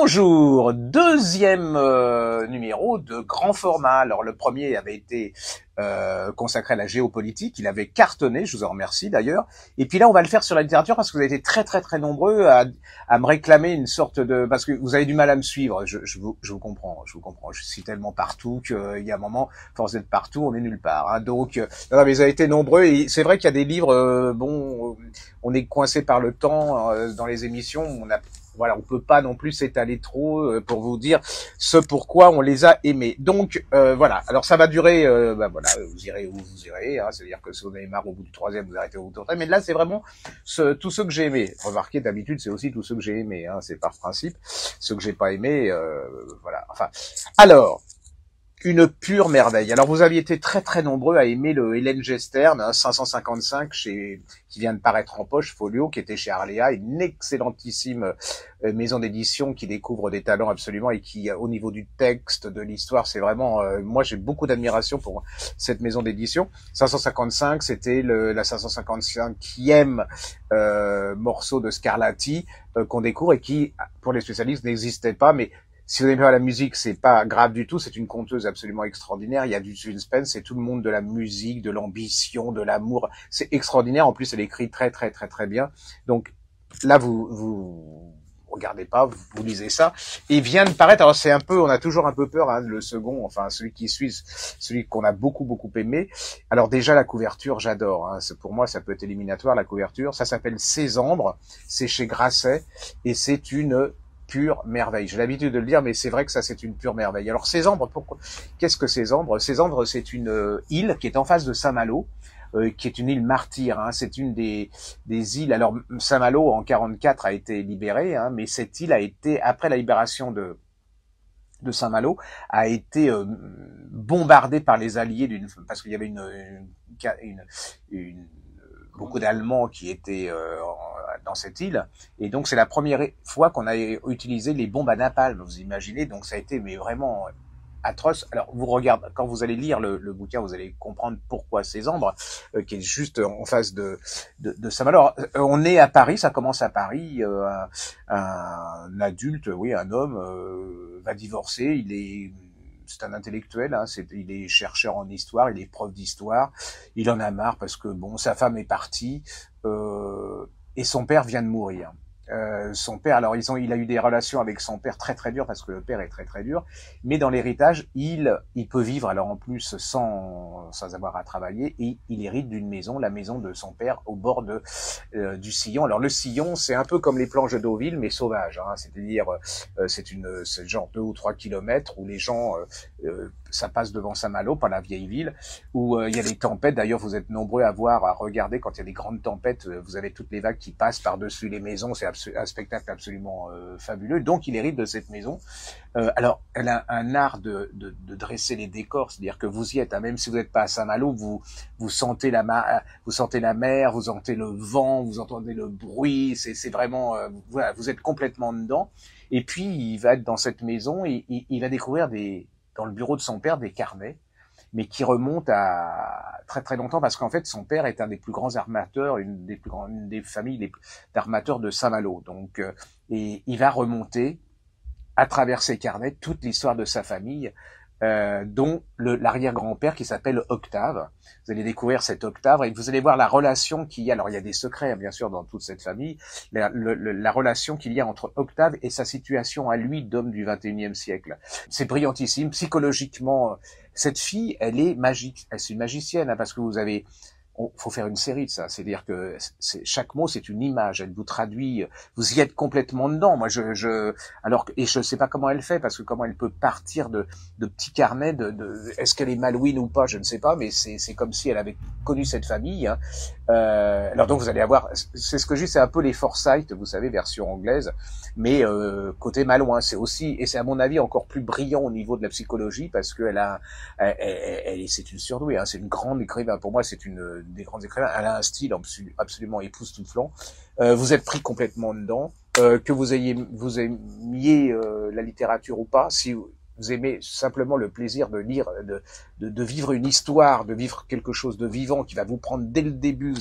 Bonjour, deuxième numéro de grand format. Alors le premier avait été consacré à la géopolitique, il avait cartonné, je vous en remercie d'ailleurs. Et puis là on va le faire sur la littérature parce que vous avez été très nombreux à me réclamer une sorte de... Parce que vous avez du mal à me suivre, je vous comprends, je suis tellement partout qu'il y a un moment, force d'être partout, on est nulle part. Hein. Donc non, mais vous avez été nombreux et c'est vrai qu'il y a des livres, on est coincé par le temps dans les émissions, on peut pas non plus s'étaler trop pour vous dire ce pourquoi on les a aimés. Donc voilà. Alors ça va durer. Vous irez où vous irez. Hein, c'est-à-dire que si vous en avez marre au bout du troisième, vous arrêtez au bout du troisième. Mais là, c'est vraiment tous ceux que j'ai aimés. Remarquez, d'habitude, c'est aussi tous ceux que j'ai aimés. Hein, c'est par principe. Ceux que j'ai pas aimés, voilà. Enfin, alors. Une pure merveille. Alors vous aviez été très nombreux à aimer le Hélène Gestern, 555 qui vient de paraître en poche, Folio, qui était chez Arléa, une excellentissime maison d'édition qui découvre des talents absolument et qui, au niveau du texte, de l'histoire, c'est vraiment... moi, j'ai beaucoup d'admiration pour cette maison d'édition. 555, c'était la 555e morceau de Scarlatti qu'on découvre et qui, pour les spécialistes, n'existait pas, mais si vous n'aimez pas la musique, c'est pas grave du tout. C'est une conteuse absolument extraordinaire. Il y a du suspense, c'est tout le monde de la musique, de l'ambition, de l'amour. C'est extraordinaire. En plus, elle écrit très bien. Donc là, vous regardez pas, vous lisez ça. Et vient de paraître. Alors c'est un peu, on a toujours un peu peur, hein, le second, enfin celui qui suit, celui qu'on a beaucoup aimé. Alors déjà la couverture, j'adore. Hein. Pour moi, ça peut être éliminatoire la couverture. Ça s'appelle Sésambres. C'est chez Grasset et c'est une pure merveille. J'ai l'habitude de le dire, mais c'est vrai que ça, c'est une pure merveille. Alors, Sésambres, qu'est-ce que Sésambres? Sésambres, c'est une île qui est en face de Saint-Malo, qui est une île martyre. Hein. C'est une des îles. Alors, Saint-Malo, en 44, a été libérée, hein, mais cette île a été, après la libération de Saint-Malo, a été bombardée par les Alliés parce qu'il y avait beaucoup d'Allemands qui étaient dans cette île, et donc c'est la première fois qu'on a utilisé les bombes à napalm, vous imaginez, donc ça a été mais vraiment atroce. Alors quand vous allez lire le bouquin, vous allez comprendre pourquoi Sésambres, qui est juste en face de Saint-Malo. Alors, on est à Paris, ça commence à Paris, un adulte, oui, un homme, va divorcer, c'est un intellectuel, hein, il est chercheur en histoire, il est prof d'histoire, il en a marre parce que bon, sa femme est partie, et son père vient de mourir. Son père, alors il a eu des relations avec son père très dures parce que le père est très dur, mais dans l'héritage, il peut vivre alors en plus sans avoir à travailler, et il hérite d'une maison, la maison de son père au bord du Sillon. Alors le Sillon, c'est un peu comme les planches de Deauville mais sauvage, hein, c'est-à-dire c'est genre 2 ou 3 kilomètres où les gens ça passe devant Saint-Malo, pas la vieille ville, où il y a des tempêtes. D'ailleurs, vous êtes nombreux à regarder quand il y a des grandes tempêtes, vous avez toutes les vagues qui passent par-dessus les maisons, c'est un spectacle absolument fabuleux. Donc, il hérite de cette maison. Alors, elle a un art de dresser les décors, c'est-à-dire que vous y êtes, hein, même si vous n'êtes pas à Saint-Malo, vous sentez la mer, vous sentez le vent, vous entendez le bruit, c'est vraiment, voilà, vous êtes complètement dedans. Et puis, il va être dans cette maison et il va découvrir dans le bureau de son père des carnets, mais qui remontent à très longtemps, parce qu'en fait son père est un des plus grands armateurs, une des familles d'armateurs de Saint-Malo. Donc et il va remonter à travers ses carnets toute l'histoire de sa famille, dont l'arrière-grand-père qui s'appelle Octave. Vous allez découvrir cet Octave et vous allez voir la relation qu'il y a. Alors il y a des secrets, bien sûr, dans toute cette famille. La relation qu'il y a entre Octave et sa situation à lui d'homme du 21e siècle. C'est brillantissime. Psychologiquement, cette fille, elle est magique. Elle est une magicienne, hein, parce que faut faire une série de ça. C'est-à-dire que chaque mot, c'est une image. Elle vous traduit. Vous y êtes complètement dedans. Moi, et je sais pas comment elle fait, parce que comment elle peut partir de petits carnets est-ce qu'elle est malouine ou pas, je ne sais pas, mais c'est comme si elle avait connu cette famille. Hein. Alors donc vous allez avoir, c'est ce que je dis, c'est un peu les Forsyth, vous savez, version anglaise, mais côté malouin, c'est aussi, et c'est à mon avis encore plus brillant au niveau de la psychologie, parce que c'est une surdouée, hein, c'est une grande écrivain. Pour moi, c'est une des grands écrivains. Elle a un style absolument époustouflant. Vous êtes pris complètement dedans, que vous aimiez la littérature ou pas. Si vous aimez simplement le plaisir de lire, de vivre une histoire, de vivre quelque chose de vivant qui va vous prendre dès le début,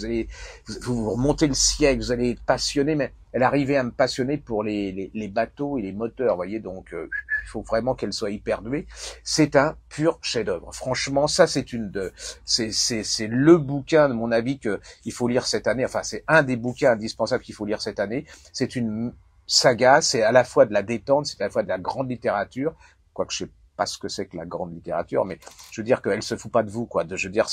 vous remontez le siècle, vous allez être passionné, mais elle arrivait à me passionner pour les bateaux et les moteurs, vous voyez, donc il faut vraiment qu'elle soit hyper douée. C'est un pur chef-d'œuvre. Franchement, ça c'est c'est le bouquin de mon avis que il faut lire cette année. Enfin, c'est un des bouquins indispensables qu'il faut lire cette année. C'est une saga, c'est à la fois de la détente, c'est à la fois de la grande littérature, quoique je sais pas ce que c'est que la grande littérature, mais je veux dire qu'elle se fout pas de vous, quoi. Je veux dire,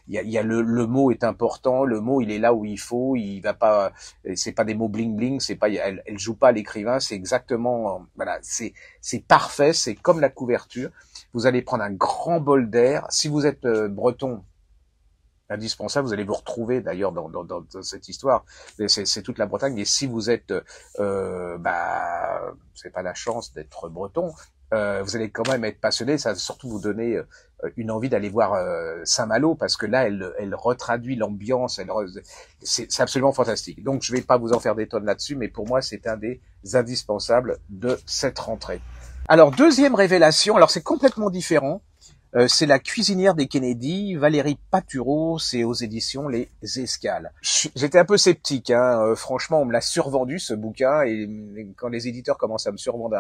il y a le mot est important, le mot il est là où il faut, il va pas, c'est pas des mots bling bling, c'est pas, elle joue pas l'écrivain, c'est exactement, voilà, c'est parfait, c'est comme la couverture. Vous allez prendre un grand bol d'air. Si vous êtes breton, indispensable, vous allez vous retrouver d'ailleurs dans cette histoire. C'est toute la Bretagne. Et si vous êtes, c'est pas la chance d'être breton, vous allez quand même être passionné. Ça va surtout vous donner une envie d'aller voir Saint-Malo parce que là, elle retraduit l'ambiance. C'est absolument fantastique. Donc, je vais pas vous en faire des tonnes là-dessus, mais pour moi, c'est un des indispensables de cette rentrée. Alors, deuxième révélation. Alors, c'est complètement différent. C'est La cuisinière des Kennedy, Valérie Patureau, c'est aux éditions Les Escales. J'étais un peu sceptique, hein. Franchement, on me l'a survendu ce bouquin, et quand les éditeurs commencent à me survendre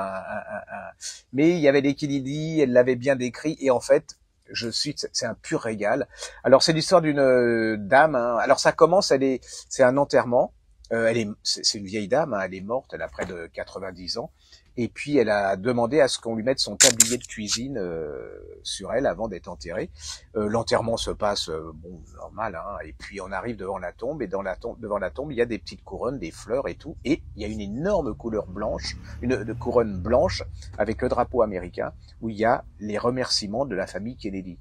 mais il y avait les Kennedy, elle l'avait bien décrit, et en fait, c'est un pur régal. Alors c'est l'histoire d'une dame, hein. Alors ça commence, c'est un enterrement. C'est une vieille dame, hein. Elle est morte, elle a près de 90 ans. Et puis elle a demandé à ce qu'on lui mette son tablier de cuisine sur elle avant d'être enterrée. L'enterrement se passe normal, hein, et puis on arrive devant la tombe, et devant la tombe il y a des petites couronnes, des fleurs et tout, et il y a une énorme couleur blanche, une couronne blanche avec le drapeau américain où il y a les remerciements de la famille Kennedy.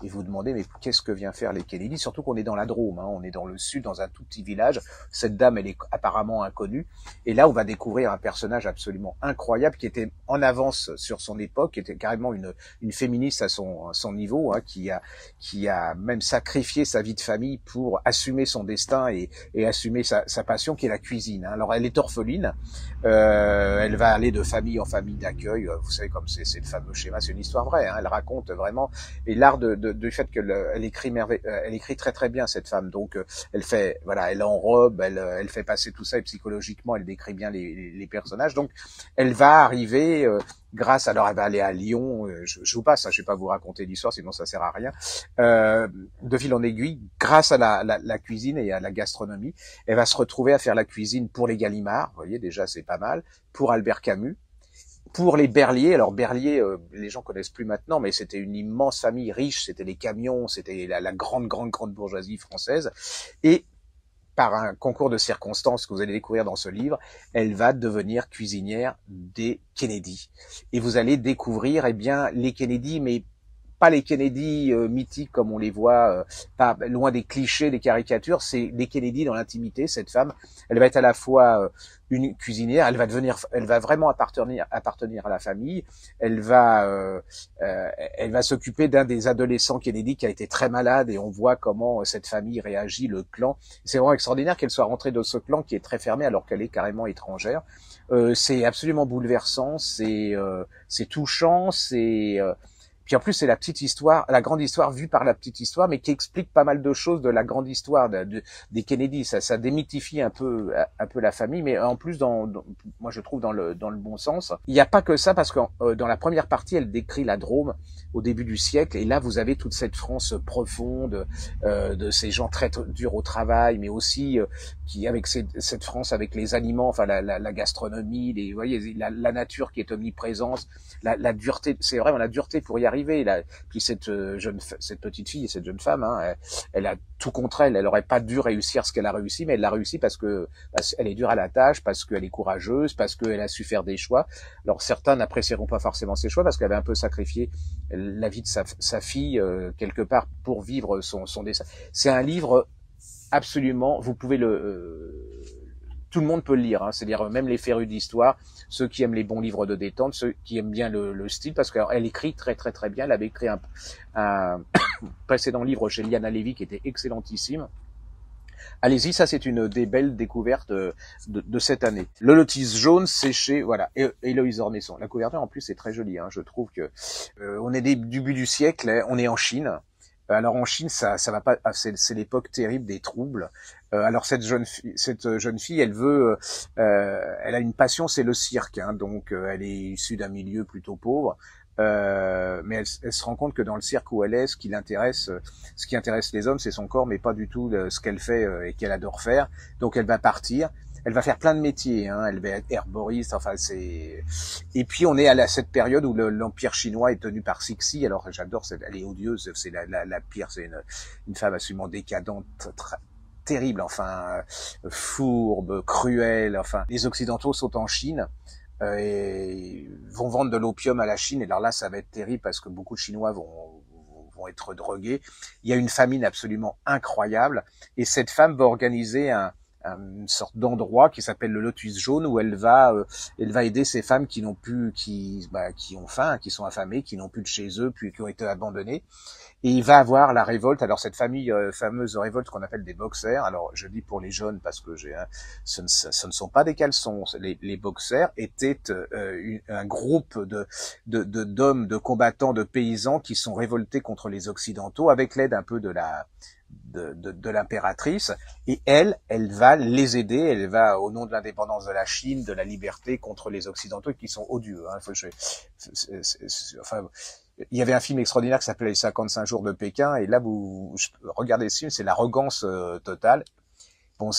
Et vous vous demandez, mais qu'est-ce que vient faire les Kennedy? Surtout qu'on est dans la Drôme, hein, on est dans le sud, dans un tout petit village. Cette dame, elle est apparemment inconnue. Et là, on va découvrir un personnage absolument incroyable qui était en avance sur son époque, qui était carrément une féministe à son niveau, hein, qui a même sacrifié sa vie de famille pour assumer son destin et assumer sa passion, qui est la cuisine. Hein. Alors, elle est orpheline. Elle va aller de famille en famille d'accueil. Vous savez, comme c'est le fameux schéma, c'est une histoire vraie. Hein, elle raconte vraiment, et l'art du fait qu'elle elle écrit très très bien, cette femme. Donc elle enrobe, elle fait passer tout ça, et psychologiquement elle décrit bien les personnages. Donc elle va arriver alors elle va aller à Lyon. Je vous passe, hein, je vais pas vous raconter l'histoire, sinon ça sert à rien. De fil en aiguille, grâce à la cuisine et à la gastronomie, elle va se retrouver à faire la cuisine pour les Gallimard. Vous voyez, déjà c'est pas mal. Pour Albert Camus. Pour les Berlier, alors Berlier, les gens connaissent plus maintenant, mais c'était une immense famille riche, c'était les camions, c'était la grande bourgeoisie française. Et par un concours de circonstances que vous allez découvrir dans ce livre, elle va devenir cuisinière des Kennedy. Et vous allez découvrir, bien, les Kennedy, mais pas les Kennedy mythiques comme on les voit, pas loin des clichés, des caricatures. C'est les Kennedy dans l'intimité. Cette femme, elle va être à la fois une cuisinière, elle va vraiment appartenir à la famille. Elle va s'occuper d'un des adolescents Kennedy qui a été très malade, et on voit comment cette famille réagit, le clan. C'est vraiment extraordinaire qu'elle soit rentrée dans ce clan qui est très fermé alors qu'elle est carrément étrangère. C'est absolument bouleversant, c'est touchant, puis en plus, c'est la petite histoire, la grande histoire vue par la petite histoire, mais qui explique pas mal de choses de la grande histoire des Kennedy. Ça démythifie un peu la famille, mais en plus, moi je trouve dans le bon sens. Il n'y a pas que ça, parce que dans la première partie, elle décrit la Drôme au début du siècle, et là vous avez toute cette France profonde, de ces gens très durs au travail, mais aussi qui avec cette France avec les aliments, enfin la gastronomie, vous voyez, la nature qui est omniprésente, la dureté, c'est vraiment la dureté pour y arriver. Puis cette petite fille et cette jeune femme, hein, elle a tout contre elle. Elle aurait pas dû réussir ce qu'elle a réussi, mais elle l'a réussi parce que elle est dure à la tâche, parce qu'elle est courageuse, parce qu'elle a su faire des choix. Alors certains n'apprécieront pas forcément ses choix parce qu'elle avait un peu sacrifié la vie de sa fille quelque part pour vivre son destin. C'est un livre absolument, vous pouvez tout le monde peut le lire, hein, c'est-à-dire même les férus d'histoire, ceux qui aiment les bons livres de détente, ceux qui aiment bien le style, parce qu'elle écrit très très très bien. Elle avait écrit un précédent livre chez Liana Levy qui était excellentissime. Allez-y, ça c'est une des belles découvertes de cette année. Le lotus jaune, c'est chez, voilà, Héloïse Ormesson. La couverture en plus est très jolie, hein. Je trouve que on est du début du siècle, hein, on est en Chine. Alors en Chine, ça va pas, c'est l'époque terrible des troubles. Alors cette jeune fille, elle veut, elle a une passion, c'est le cirque, hein, donc elle est issue d'un milieu plutôt pauvre. Mais elle se rend compte que dans le cirque où elle est, ce qui intéresse les hommes, c'est son corps, mais pas du tout ce qu'elle fait et qu'elle adore faire. Donc elle va partir. Elle va faire plein de métiers, hein. Elle va être herboriste, enfin c'est. Et puis on est à cette période où l'empire chinois est tenu par Cixi. Alors j'adore, elle est odieuse, c'est la pire, c'est une femme absolument décadente, terrible, enfin fourbe, cruelle. Enfin, les Occidentaux sont en Chine. Et vont vendre de l'opium à la Chine. Et alors là, ça va être terrible parce que beaucoup de Chinois vont être drogués. Il y a une famine absolument incroyable. Et cette femme va organiser une sorte d'endroit qui s'appelle le Lotus Jaune où elle va aider ces femmes qui ont faim, qui sont affamées, qui n'ont plus de chez eux, puis qui ont été abandonnées. Et il va avoir la révolte. Alors cette fameuse révolte qu'on appelle des boxers. Alors je dis pour les jeunes parce que ce ne sont pas des caleçons. Les boxers étaient un groupe d'hommes, de combattants, de paysans qui sont révoltés contre les Occidentaux avec l'aide un peu de l'impératrice, et elle va les aider, elle va au nom de l'indépendance de la Chine, de la liberté contre les Occidentaux qui sont odieux. Hein. Enfin, il y avait un film extraordinaire qui s'appelait Les 55 jours de Pékin, et là regardez ce film, c'est l'arrogance totale. Bon,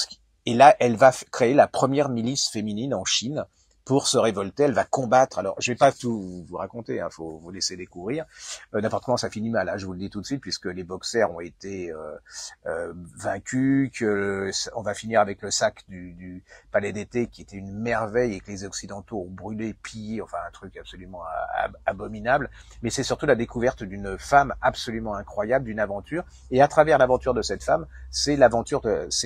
et là, elle va créer la première milice féminine en Chine pour se révolter. Elle va combattre. Alors, je vais pas tout vous raconter, hein, faut vous laisser découvrir. N'importe comment ça finit mal, hein, je vous le dis tout de suite, puisque les boxers ont été vaincus, que on va finir avec le sac du palais d'été qui était une merveille et que les Occidentaux ont brûlé, pillé, enfin un truc absolument abominable. Mais c'est surtout la découverte d'une femme absolument incroyable, d'une aventure. Et à travers l'aventure de cette femme, c'est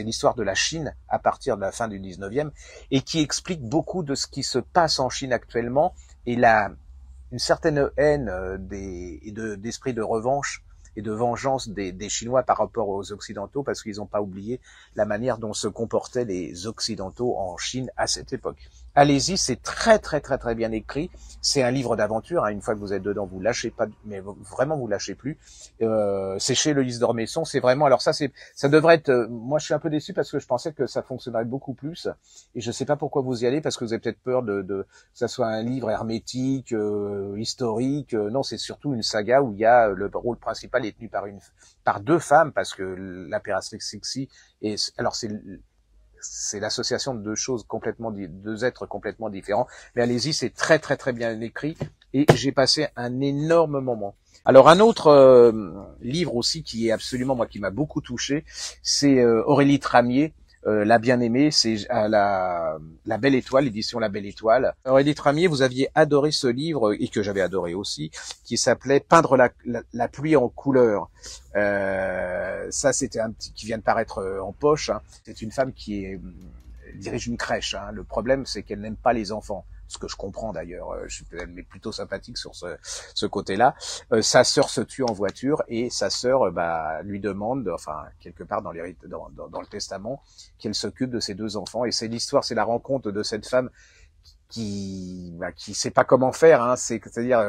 l'histoire de la Chine à partir de la fin du 19e et qui explique beaucoup de ce qui se passe en Chine actuellement et une certaine haine d'esprit de revanche et de vengeance des Chinois par rapport aux Occidentaux parce qu'ils n'ont pas oublié la manière dont se comportaient les Occidentaux en Chine à cette époque. Allez-y, c'est très très très très bien écrit. C'est un livre d'aventure. Hein. Une fois que vous êtes dedans, vous lâchez pas, mais vraiment vous lâchez plus. C'est chez Héloïse Ormesson. C'est vraiment. Alors ça devrait être. Moi, je suis un peu déçu parce que je pensais que ça fonctionnerait beaucoup plus. Et je sais pas pourquoi vous y allez parce que vous avez peut-être peur que ça soit un livre hermétique, historique. Non, c'est surtout une saga où il y a le rôle principal est tenu par deux femmes parce que l'impératrice Cixi et alors c'est l'association de deux êtres complètement différents. Mais allez-y, c'est très très très bien écrit et j'ai passé un énorme moment. Alors un autre livre aussi qui est absolument moi qui m'a beaucoup touché, c'est Aurélie Tramier. La bien-aimée, c'est la Belle Étoile, l'édition La Belle Étoile. Aurélie Tramier, vous aviez adoré ce livre, et que j'avais adoré aussi, qui s'appelait Peindre la pluie en couleurs. Ça, c'était un petit qui vient de paraître en poche. Hein. C'est une femme qui dirige une crèche. Hein. Le problème, c'est qu'elle n'aime pas les enfants. Ce que je comprends d'ailleurs, je suis plutôt sympathique sur ce côté-là. Sa sœur se tue en voiture et sa sœur lui demande, enfin quelque part dans le testament, qu'elle s'occupe de ses deux enfants. Et c'est la rencontre de cette femme qui sait pas comment faire. Hein, c'est-à-dire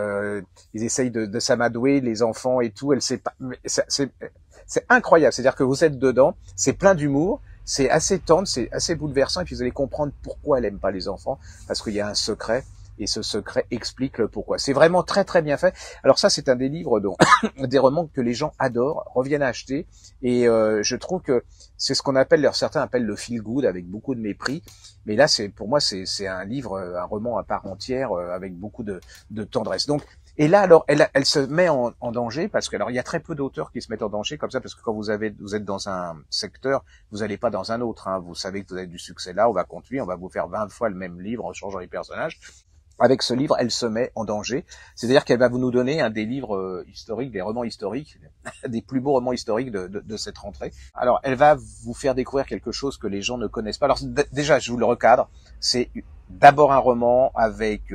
ils essayent de s'amadouer les enfants et tout. Elle sait pas. C'est incroyable. C'est-à-dire que vous êtes dedans, c'est plein d'humour. C'est assez tendre, c'est assez bouleversant, et puis vous allez comprendre pourquoi elle aime pas les enfants, parce qu'il y a un secret, et ce secret explique le pourquoi. C'est vraiment très très bien fait. Alors ça, c'est un des livres dont des romans que les gens adorent, reviennent à acheter, et je trouve que c'est ce qu'on appelle, certains appellent le feel good, avec beaucoup de mépris, mais là, pour moi, c'est un livre, un roman à part entière, avec beaucoup de tendresse. Donc, et là, alors, elle se met en danger parce que, alors, il y a très peu d'auteurs qui se mettent en danger comme ça parce que quand vous êtes dans un secteur, vous n'allez pas dans un autre. Hein. Vous savez que vous avez du succès là, on va continuer, on va vous faire 20 fois le même livre en changeant les personnages. Avec ce livre, elle se met en danger. C'est-à-dire qu'elle va nous donner un des livres historiques, des romans historiques, des plus beaux romans historiques de cette rentrée. Alors, elle va vous faire découvrir quelque chose que les gens ne connaissent pas. Alors, déjà, je vous le recadre, c'est d'abord un roman avec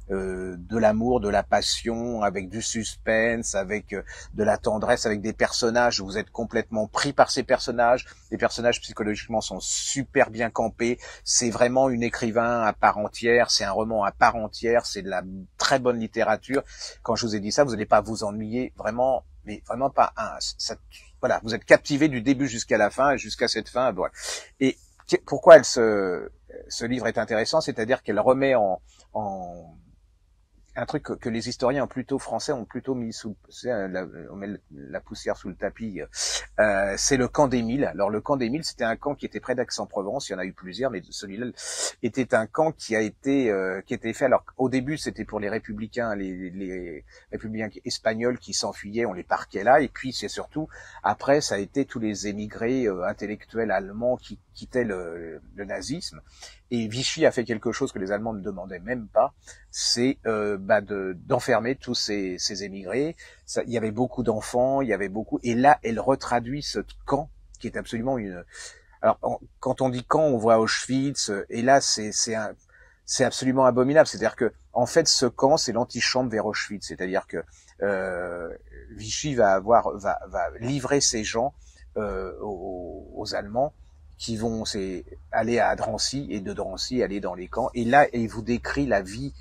de l'amour, de la passion, avec du suspense, avec de la tendresse, avec des personnages où vous êtes complètement pris par ces personnages. Les personnages psychologiquement sont super bien campés. C'est vraiment une écrivain à part entière, c'est un roman à part entière, c'est de la très bonne littérature. Quand je vous ai dit ça, vous n'allez pas vous ennuyer, vraiment, mais vraiment pas un. Ça, voilà, vous êtes captivé du début jusqu'à la fin, et jusqu'à cette fin. Voilà. Et pourquoi ce livre est intéressant, c'est-à-dire qu'elle remet en un truc que les historiens plutôt français ont plutôt mis sous, on met la poussière sous le tapis. C'est le camp d'Émile. Alors le camp d'Émile, c'était un camp qui était près d'Aix-en-Provence. Il y en a eu plusieurs, mais celui-là était un camp qui était fait. Alors au début, c'était pour les républicains, les républicains espagnols qui s'enfuyaient, on les parquait là. Et puis c'est surtout après, ça a été tous les émigrés intellectuels allemands qui quittaient le nazisme. Et Vichy a fait quelque chose que les Allemands ne demandaient même pas, c'est d'enfermer tous ces émigrés. Ça, il y avait beaucoup d'enfants, il y avait beaucoup. Et là, elle retraduit ce camp qui est absolument une. Alors, quand on dit camp, on voit Auschwitz. Et là, c'est absolument abominable. C'est-à-dire que, en fait, ce camp, c'est l'antichambre vers Auschwitz. C'est-à-dire que Vichy va livrer ces gens aux Allemands, qui vont aller à Drancy, et de Drancy aller dans les camps. Et là, il vous décrit la vie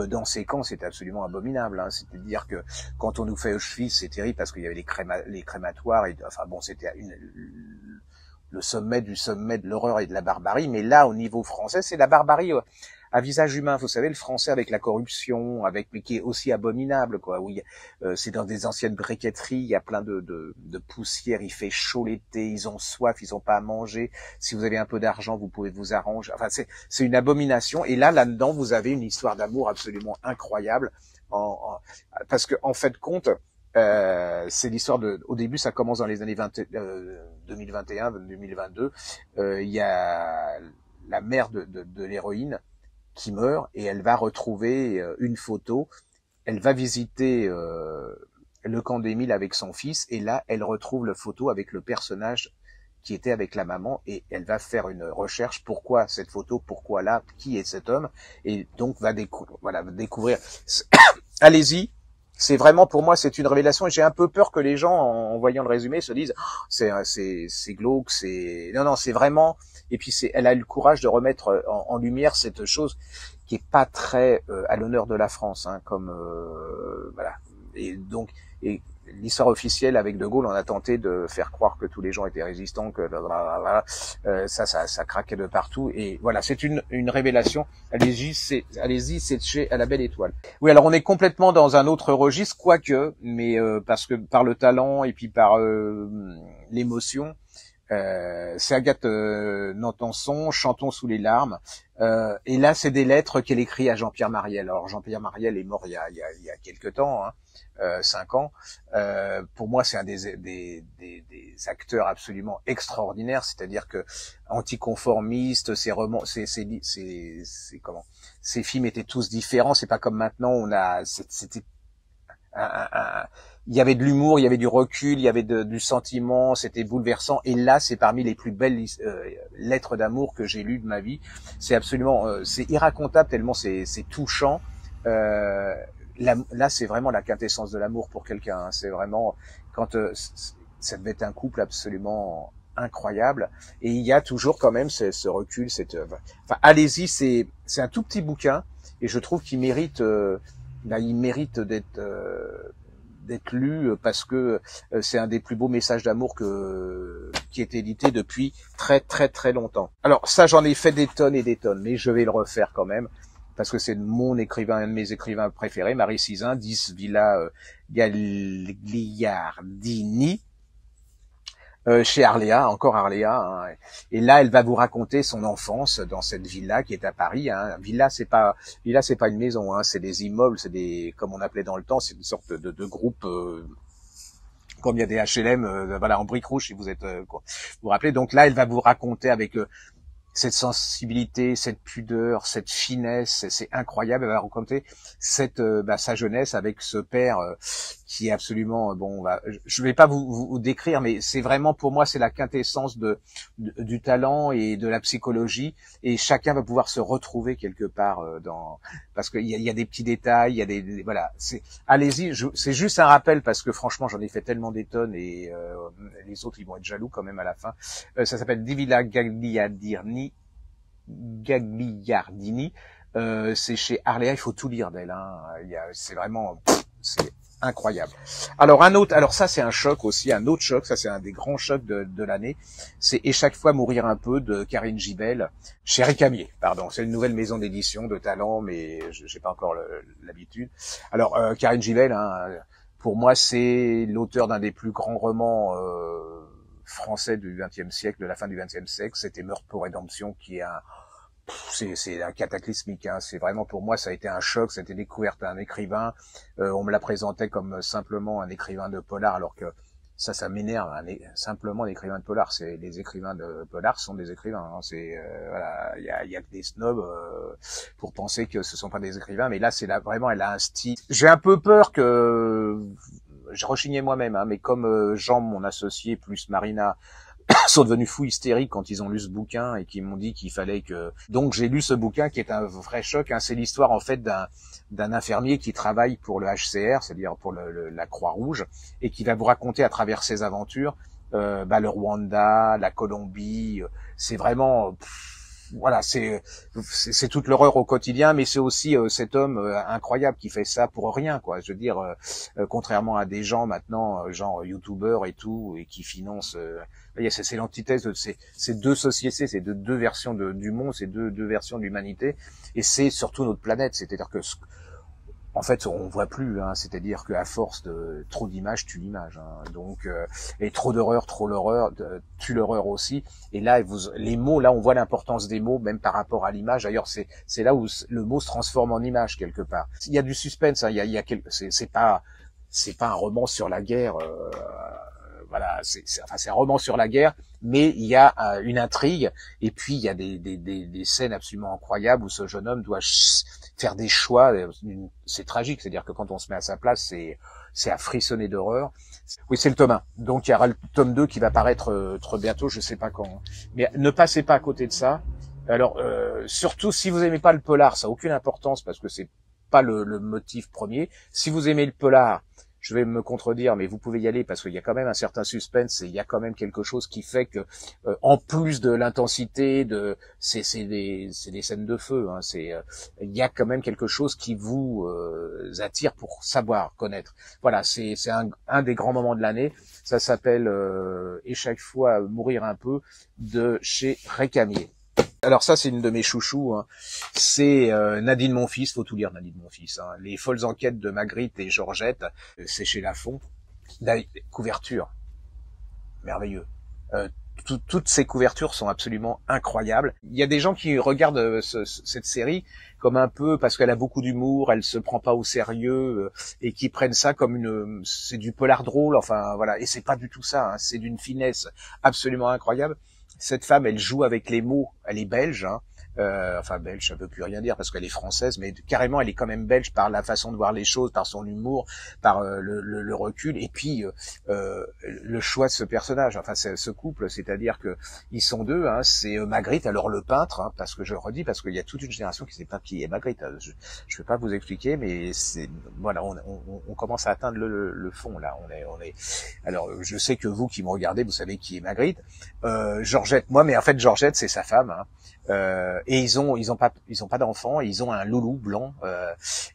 dans ces camps, c'est absolument abominable. Hein. C'est-à-dire que quand on nous fait Auschwitz, c'est terrible parce qu'il y avait les crématoires. Et, enfin bon, c'était le sommet de l'horreur et de la barbarie. Mais là, au niveau français, c'est la barbarie à visage humain. Vous savez, le français avec la corruption, mais qui est aussi abominable, quoi. Oui, c'est dans des anciennes briqueteries, il y a plein de poussière, il fait chaud l'été, ils ont soif, ils ont pas à manger. Si vous avez un peu d'argent, vous pouvez vous arranger. Enfin, c'est une abomination. Et là-dedans, vous avez une histoire d'amour absolument incroyable. Parce que, en fait, compte, c'est l'histoire au début, ça commence dans les années 2021, 2022. Il y a la mère de l'héroïne qui meurt, et elle va retrouver une photo. Elle va visiter le camp d'Émile avec son fils, et là, elle retrouve la photo avec le personnage qui était avec la maman, et elle va faire une recherche. Pourquoi cette photo? Pourquoi là? Qui est cet homme? Et donc va découvrir. Allez-y. C'est vraiment, pour moi, c'est une révélation, et j'ai un peu peur que les gens, en voyant le résumé, se disent oh, c'est glauque, non, c'est vraiment. Et puis elle a eu le courage de remettre en lumière cette chose qui est pas très à l'honneur de la France, hein, comme voilà. Et donc, l'histoire officielle avec De Gaulle, on a tenté de faire croire que tous les gens étaient résistants, que ça craquait de partout. Et voilà, c'est une révélation. Allez-y, c'est chez À la Belle Étoile. Oui, alors on est complètement dans un autre registre, quoique, mais parce que par le talent et puis par l'émotion. C'est Agathe Nantenson, Chantons sous les larmes. Et là, c'est des lettres qu'elle écrit à Jean-Pierre Mariel. Alors Jean-Pierre Mariel est mort il y a quelque temps, hein, 5 ans. Pour moi, c'est un des acteurs absolument extraordinaires. C'est-à-dire que anticonformiste, ses romans, comment, ses films étaient tous différents. C'est pas comme maintenant. C'était il y avait de l'humour, il y avait du recul, il y avait du sentiment, c'était bouleversant. Et là, c'est parmi les plus belles lettres d'amour que j'ai lues de ma vie. C'est absolument, c'est irracontable tellement c'est touchant. Là, c'est vraiment la quintessence de l'amour pour quelqu'un. Hein. C'est vraiment quand ça devait être un couple absolument incroyable. Et il y a toujours quand même ce recul, enfin, allez-y, c'est un tout petit bouquin, et je trouve qu'il mérite. Il mérite d'être lu parce que c'est un des plus beaux messages d'amour qui est édité depuis très très très longtemps. Alors ça, j'en ai fait des tonnes et des tonnes, mais je vais le refaire quand même parce que c'est un de mes écrivains préférés, Marie Sizun, 10 Villa Gagliardini. Chez Arléa, encore Arléa, hein. Et là, elle va vous raconter son enfance dans cette villa qui est à Paris. Hein. Villa, c'est pas une maison, hein. C'est des immeubles, comme on appelait dans le temps, c'est une sorte de groupe. Comme il y a des HLM, voilà, en briques rouges, si vous êtes, vous vous rappelez. Donc là, elle va vous raconter avec cette sensibilité, cette pudeur, cette finesse, c'est incroyable. Elle va raconter sa jeunesse avec ce père qui est absolument bon. Je vais pas vous décrire, mais c'est vraiment pour moi c'est la quintessence du talent et de la psychologie, et chacun va pouvoir se retrouver quelque part parce qu'il y a des petits détails, il y a voilà. Allez-y, c'est juste un rappel parce que franchement j'en ai fait tellement des tonnes et les autres ils vont être jaloux quand même à la fin. Ça s'appelle Divina Gagliardini. C'est chez Arléa, il faut tout lire d'elle. Hein. C'est vraiment, c'est incroyable. Alors ça c'est un choc aussi, un autre choc, ça c'est un des grands chocs de l'année. C'est Et chaque fois mourir un peu de Karine Gibel, chez Récamier. Pardon, c'est une nouvelle maison d'édition de talent, mais j'ai pas encore l'habitude. Alors Karine Gibel, hein, pour moi c'est l'auteur d'un des plus grands romans français du XXe siècle, de la fin du XXe siècle. C'était Meurtre pour rédemption, qui est c'est un cataclysmique, hein. C'est vraiment, pour moi, ça a été un choc, c'était découverte d'un écrivain. On me la présentait comme simplement un écrivain de polar, alors que ça m'énerve, simplement un écrivain de polar. Les écrivains de polar sont des écrivains, hein. Voilà, il y a que des snobs pour penser que ce sont pas des écrivains, mais là, vraiment, elle a un style. J'ai un peu peur que je rechignais moi-même, hein, mais comme Jean, mon associé, plus Marina, sont devenus fous hystériques quand ils ont lu ce bouquin et qui m'ont dit qu'il fallait que... Donc j'ai lu ce bouquin qui est un vrai choc, hein. C'est l'histoire en fait d'un infirmier qui travaille pour le HCR, c'est-à-dire pour la Croix-Rouge, et qui va vous raconter à travers ses aventures le Rwanda, la Colombie. C'est vraiment... voilà, c'est toute l'horreur au quotidien, mais c'est aussi cet homme incroyable qui fait ça pour rien, quoi. Je veux dire, contrairement à des gens maintenant, genre youtubeurs et tout, et qui financent. C'est l'antithèse de ces deux sociétés, ces deux versions du monde, ces deux versions de l'humanité, et c'est surtout notre planète. C'est-à-dire que en fait, on voit plus, hein. C'est-à-dire qu'à force de trop d'images tue l'image, hein. Donc, et trop l'horreur tue l'horreur aussi. Et là, les mots, là, on voit l'importance des mots, même par rapport à l'image. D'ailleurs, c'est là où le mot se transforme en image quelque part. Il y a du suspense, hein. C'est pas un roman sur la guerre. Voilà, c'est un roman sur la guerre, mais il y a une intrigue, et puis il y a des scènes absolument incroyables où ce jeune homme doit faire des choix. C'est tragique, c'est-à-dire que quand on se met à sa place, c'est à frissonner d'horreur. Oui, c'est le tome 1. Donc il y aura le tome 2 qui va paraître très bientôt, je sais pas quand. Mais ne passez pas à côté de ça. Alors, surtout si vous aimez pas le polar, ça n'a aucune importance parce que c'est pas le motif premier. Si vous aimez le polar, je vais me contredire, mais vous pouvez y aller parce qu'il y a quand même un certain suspense et il y a quand même quelque chose qui fait que, en plus de l'intensité, c'est des scènes de feu, hein, il y a quand même quelque chose qui vous attire pour savoir, connaître. Voilà, c'est un des grands moments de l'année. Ça s'appelle Et chaque fois mourir un peu, de chez Récamier. Alors ça, c'est une de mes chouchous, hein. C'est Nadine Monfils, faut tout lire Nadine Monfils, hein. Les folles enquêtes de Magritte et Georgette, c'est chez Lafon. La couverture, merveilleux. Toutes ces couvertures sont absolument incroyables. Il y a des gens qui regardent cette série comme un peu, parce qu'elle a beaucoup d'humour, elle se prend pas au sérieux, et qui prennent ça comme c'est du polar drôle, enfin voilà. Et c'est pas du tout ça, hein. C'est d'une finesse absolument incroyable. Cette femme, elle joue avec les mots. Elle est belge, hein. Enfin belge, ça veut plus rien dire parce qu'elle est française, mais carrément, elle est quand même belge par la façon de voir les choses, par son humour, par le recul, et puis le choix de ce personnage. Enfin, ce couple, c'est-à-dire que ils sont deux. Hein, c'est Magritte, alors le peintre, hein, parce que je redis, parce qu'il y a toute une génération qui sait pas qui est Magritte. Je vais pas vous expliquer, mais voilà, on commence à atteindre le fond là. On est. Alors, je sais que vous qui me regardez, vous savez qui est Magritte. Georgette, moi, mais en fait, Georgette, c'est sa femme. Hein. Et ils ont pas d'enfants, ils ont un loulou blanc,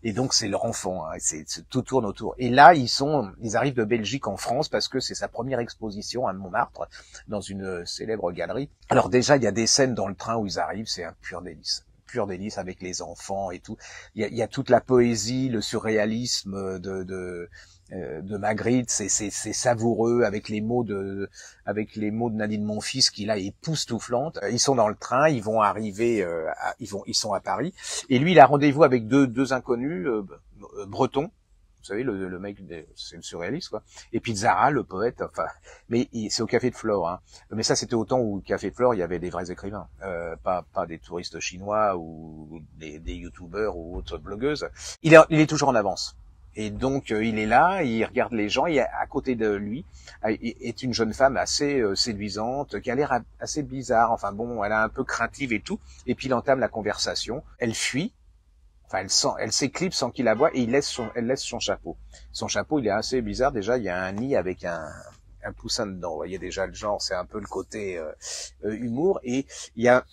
et donc c'est leur enfant, hein, tout tourne autour. Et là ils arrivent de Belgique en France parce que c'est sa première exposition à Montmartre dans une célèbre galerie. Alors déjà il y a des scènes dans le train où ils arrivent, c'est un pur délice avec les enfants et tout. Il y a toute la poésie, le surréalisme de Magritte, c'est savoureux avec les mots de Nadine Monfils qui là est époustouflante. Ils sont dans le train, ils vont arriver, ils sont à Paris, et lui il a rendez-vous avec deux inconnus bretons. Vous savez, le mec, c'est le surréaliste, quoi. Et puis Zara, le poète, enfin, mais c'est au Café de Flore, hein. Mais ça, c'était au temps où au Café de Flore, il y avait des vrais écrivains, pas des touristes chinois ou des youtubeurs ou autres blogueuses. Il est toujours en avance. Et donc il est là, il regarde les gens, et à côté de lui est une jeune femme assez séduisante, qui a l'air assez bizarre, enfin bon, elle est un peu craintive et tout, et puis il entame la conversation, elle fuit, enfin elle s'éclipse sans qu'il la voie, et elle laisse son chapeau. Son chapeau, il est assez bizarre, déjà il y a un nid avec un poussin dedans, vous voyez déjà le genre, c'est un peu le côté humour, et il y a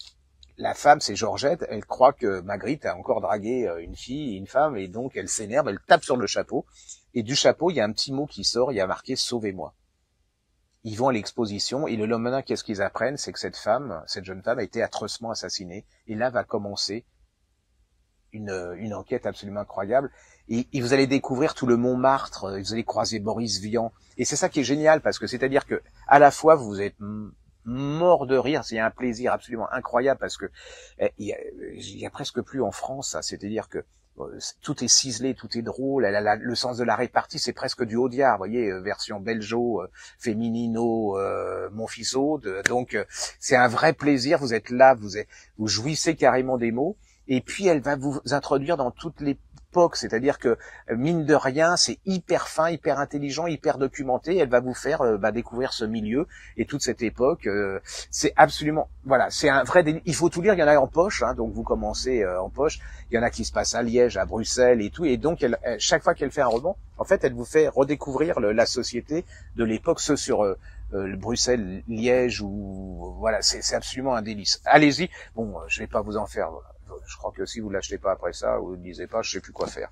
la femme, c'est Georgette, elle croit que Magritte a encore dragué une fille, une femme, et donc elle s'énerve, elle tape sur le chapeau, et du chapeau, il y a un petit mot qui sort, il y a marqué « Sauvez-moi ». Ils vont à l'exposition, et le lendemain, qu'est-ce qu'ils apprennent? C'est que cette jeune femme a été atrocement assassinée, et là va commencer une enquête absolument incroyable, et vous allez découvrir tout le Montmartre, vous allez croiser Boris Vian, et c'est ça qui est génial, parce que c'est-à-dire que à la fois vous êtes mort de rire, c'est un plaisir absolument incroyable, parce que il y a presque plus en France, ça, c'est-à-dire que tout est ciselé, tout est drôle, le sens de la répartie, c'est presque du Audiard, vous voyez, version belgeo, féminino, Monfils-Aude, donc c'est un vrai plaisir, vous êtes là, vous jouissez carrément des mots, et puis elle va vous introduire dans toutes les époques, c'est-à-dire que mine de rien, c'est hyper fin, hyper intelligent, hyper documenté, elle va vous faire découvrir ce milieu et toute cette époque, c'est absolument, voilà, c'est un vrai délit. Il faut tout lire, il y en a en poche, hein, donc vous commencez en poche, il y en a qui se passent à Liège, à Bruxelles et tout, et donc chaque fois qu'elle fait un roman, en fait, elle vous fait redécouvrir la société de l'époque, ce sur le Bruxelles, Liège, ou voilà, c'est absolument un délice. Allez-y, bon, je vais pas vous en faire, je crois que si vous l'achetez pas après ça, vous ne lisez pas, je sais plus quoi faire.